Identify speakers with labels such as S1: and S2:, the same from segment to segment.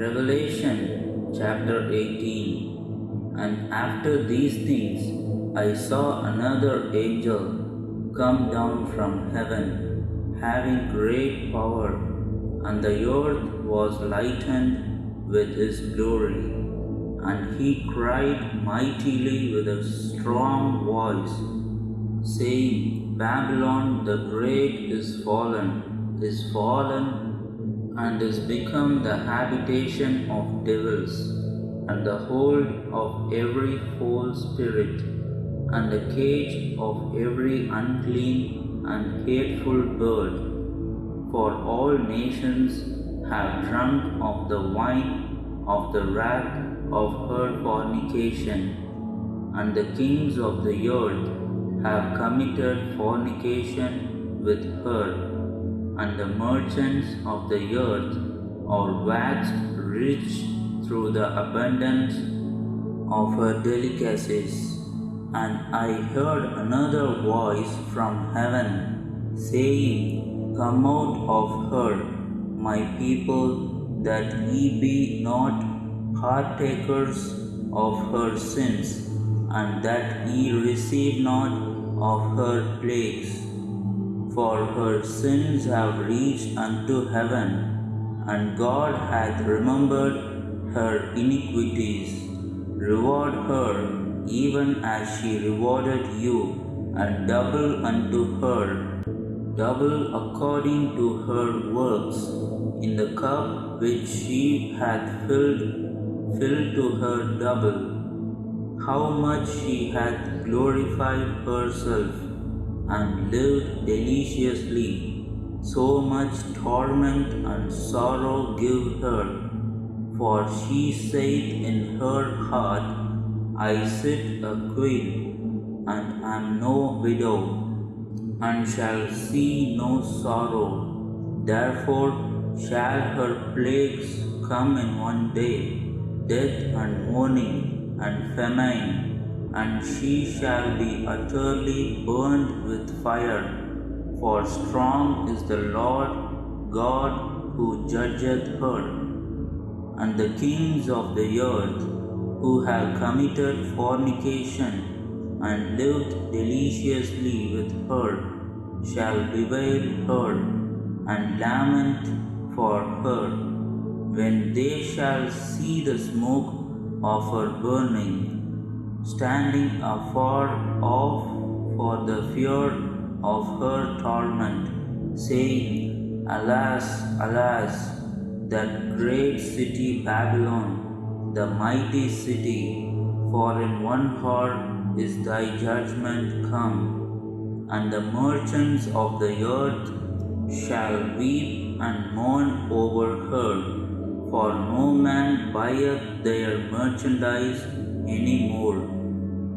S1: Revelation chapter 18. And after these things I saw another angel come down from heaven, having great power, and the earth was lightened with his glory. And he cried mightily with a strong voice, saying, Babylon the great is fallen, and is become the habitation of devils, and the hold of every foul spirit, and the cage of every unclean and hateful bird. For all nations have drunk of the wine of the wrath of her fornication, and the kings of the earth have committed fornication with her, and the merchants of the earth are waxed rich through the abundance of her delicacies. And I heard another voice from heaven, saying, Come out of her, my people, that ye be not partakers of her sins, and that ye receive not of her plagues. For her sins have reached unto heaven, and God hath remembered her iniquities. Reward her, even as she rewarded you, and double unto her, double according to her works. In the cup which she hath filled to her double. How much she hath glorified herself, and lived deliciously, so much torment and sorrow give her. For she saith in her heart, I sit a queen, and am no widow, and shall see no sorrow. Therefore shall her plagues come in one day, death and mourning and famine, and she shall be utterly burned with fire. For strong is the Lord God who judgeth her. And the kings of the earth, who have committed fornication, and lived deliciously with her, shall bewail her, and lament for her, when they shall see the smoke of her burning, standing afar off for the fear of her torment, saying, Alas, alas, that great city Babylon, the mighty city, for in 1 hour is thy judgment come. And the merchants of the earth shall weep and mourn over her, for no man buyeth their merchandise any more.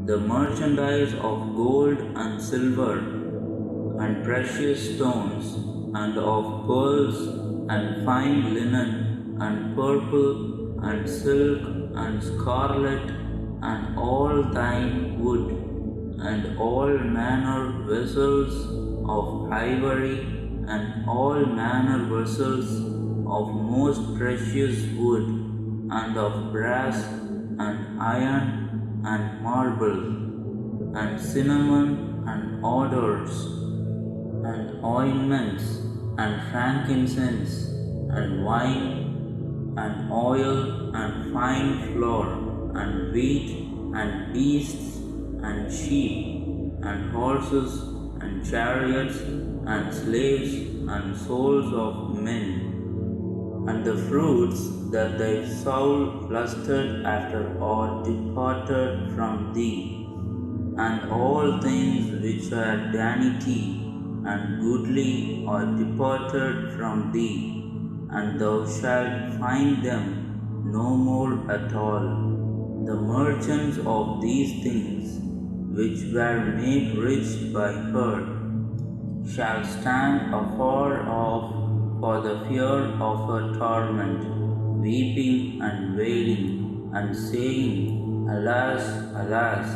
S1: The merchandise of gold and silver, and precious stones, and of pearls, and fine linen, and purple, and silk, and scarlet, and all thine wood, and all manner vessels of ivory, and all manner vessels of most precious wood, and of brass, and iron, and marble, and cinnamon, and odors, and ointments, and frankincense, and wine, and oil, and fine flour, and wheat, and beasts, and sheep, and horses, and chariots, and slaves, and souls of men. And the fruits that thy soul lusted after are departed from thee, and all things which are vanity and goodly are departed from thee, and thou shalt find them no more at all. The merchants of these things, which were made rich by her, shall stand afar off for the fear of her torment, weeping and wailing, and saying, Alas, alas,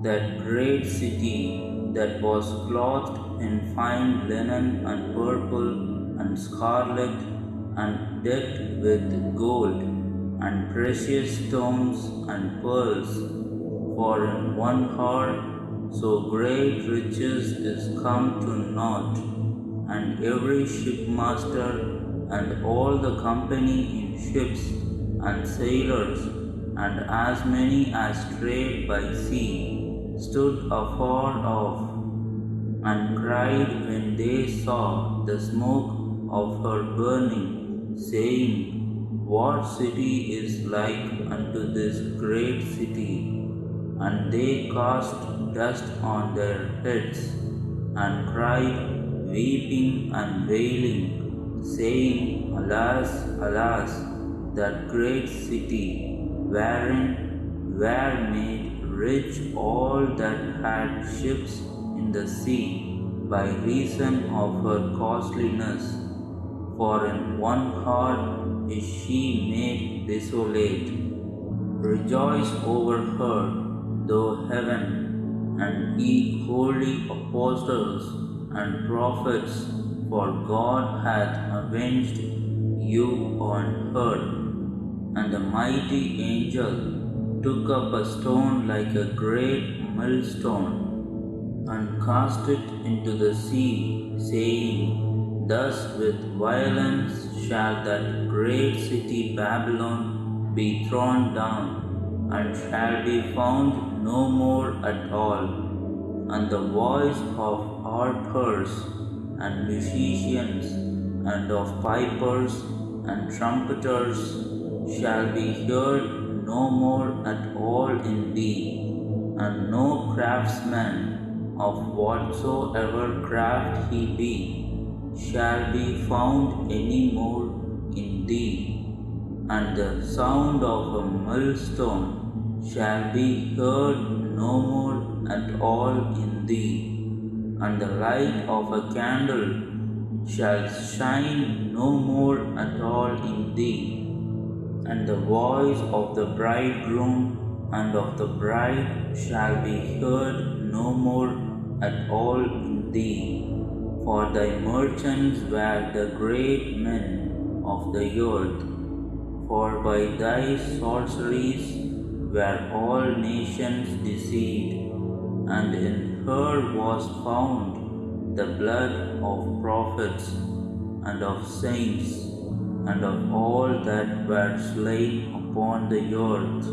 S1: that great city that was clothed in fine linen and purple and scarlet and decked with gold, and precious stones and pearls. For in 1 hour so great riches is come to naught, and every shipmaster and all the company in ships and sailors, and as many as trade by sea, stood afar off, and cried when they saw the smoke of her burning, saying, What city is like unto this great city? And they cast dust on their heads, and cried, weeping and wailing, saying, Alas, alas, that great city, wherein were made rich all that had ships in the sea, by reason of her costliness. For in 1 hour is she made desolate. Rejoice over her, thou heaven, and ye holy apostles and prophets, for God hath avenged you on her. And the mighty angel took up a stone like a great millstone, and cast it into the sea, saying, Thus with violence shall that great city Babylon be thrown down, and shall be found no more at all. And the voice of harpers and musicians, and of pipers and trumpeters shall be heard no more at all in thee, and no craftsman of whatsoever craft he be shall be found any more in thee, and the sound of a millstone shall be heard no more at all in thee, and the light of a candle shall shine no more at all in thee, and the voice of the bridegroom and of the bride shall be heard no more at all in thee. For thy merchants were the great men of the earth, for by thy sorceries were all nations deceived, and in her was found the blood of prophets and of saints and of all that were slain upon the earth,